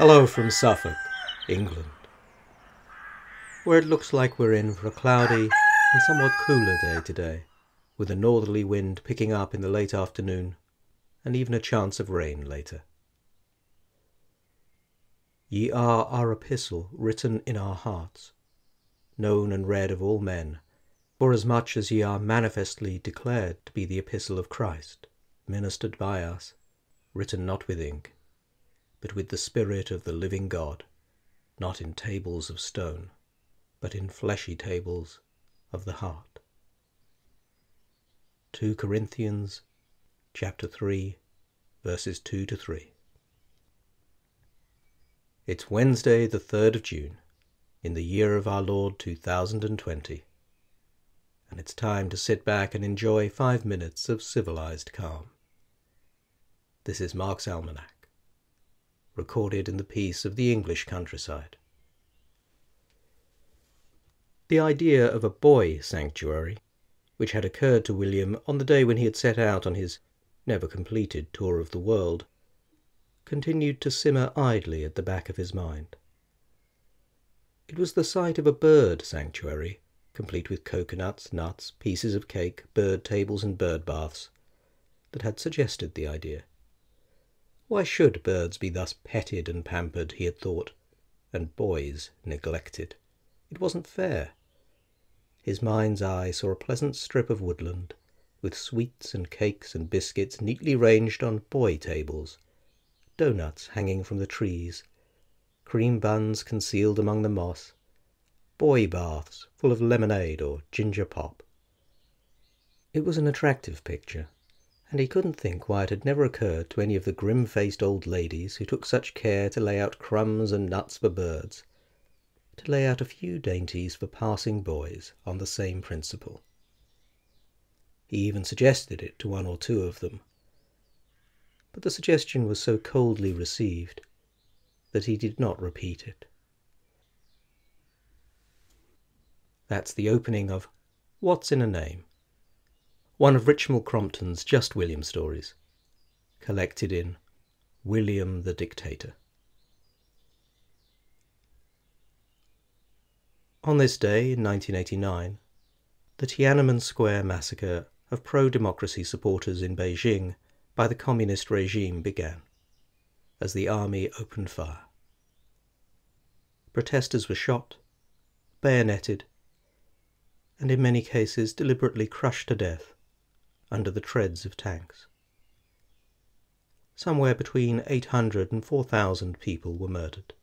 Hello from Suffolk, England, where it looks like we're in for a cloudy and somewhat cooler day today, with a northerly wind picking up in the late afternoon, and even a chance of rain later. Ye are our epistle written in our hearts, known and read of all men, forasmuch as ye are manifestly declared to be the epistle of Christ, ministered by us, written not with ink, but with the Spirit of the living God, not in tables of stone, but in fleshy tables of the heart. 2 Corinthians chapter 3, verses 2 to 3. It's Wednesday the 3rd of June, in the year of our Lord 2020, and it's time to sit back and enjoy 5 minutes of civilised calm. This is Mark's Almanac, recorded in the peace of the English countryside. The idea of a boy sanctuary, which had occurred to William on the day when he had set out on his never-completed tour of the world, continued to simmer idly at the back of his mind. It was the sight of a bird sanctuary, complete with coconuts, nuts, pieces of cake, bird tables and bird baths, that had suggested the idea. Why should birds be thus petted and pampered, he had thought, and boys neglected? It wasn't fair. His mind's eye saw a pleasant strip of woodland, with sweets and cakes and biscuits neatly ranged on boy tables, doughnuts hanging from the trees, cream buns concealed among the moss, boy baths full of lemonade or ginger pop. It was an attractive picture, and he couldn't think why it had never occurred to any of the grim-faced old ladies who took such care to lay out crumbs and nuts for birds, to lay out a few dainties for passing boys on the same principle. He even suggested it to 1 or 2 of them, but the suggestion was so coldly received that he did not repeat it. That's the opening of What's in a Name?, one of Richmal Crompton's Just William stories, collected in William the Dictator. On this day in 1989, the Tiananmen Square massacre of pro-democracy supporters in Beijing by the communist regime began, as the army opened fire. Protesters were shot, bayoneted, and in many cases deliberately crushed to death under the treads of tanks. Somewhere between 800 and 4,000 people were murdered.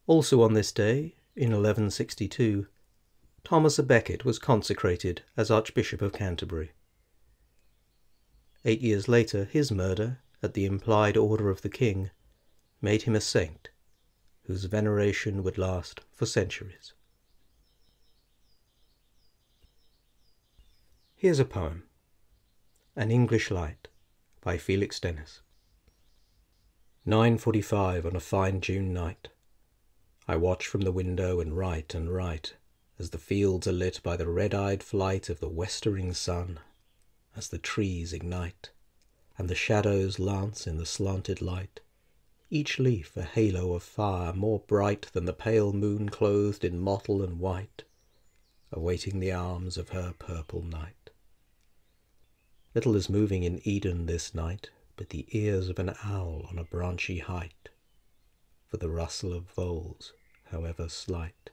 Also on this day, in 1162, Thomas à Becket was consecrated as Archbishop of Canterbury. 8 years later, his murder, at the implied order of the king, made him a saint, whose veneration would last for centuries. Here's a poem, An English Light, by Felix. 9:45 on a fine June night. I watch from the window and write, as the fields are lit by the red-eyed flight of the westering sun, as the trees ignite, and the shadows lance in the slanted light, each leaf a halo of fire more bright than the pale moon clothed in mottle and white, awaiting the arms of her purple night. Little is moving in Eden this night but the ears of an owl on a branchy height, for the rustle of voles, however slight,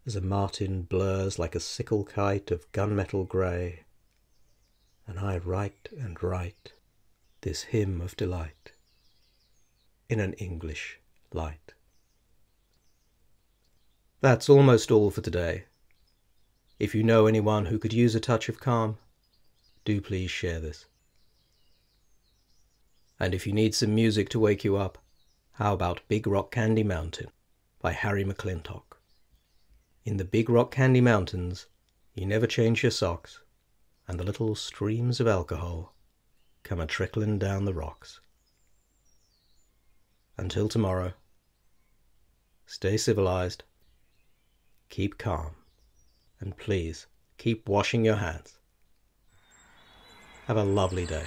as a martin blurs like a sickle kite of gunmetal grey, and I write and write this hymn of delight in an English light. That's almost all for today. If you know anyone who could use a touch of calm, do please share this. And if you need some music to wake you up, how about Big Rock Candy Mountain by Harry McClintock? In the Big Rock Candy Mountains, you never change your socks, and the little streams of alcohol come a-trickling down the rocks. Until tomorrow, stay civilised, keep calm, and please keep washing your hands. Have a lovely day.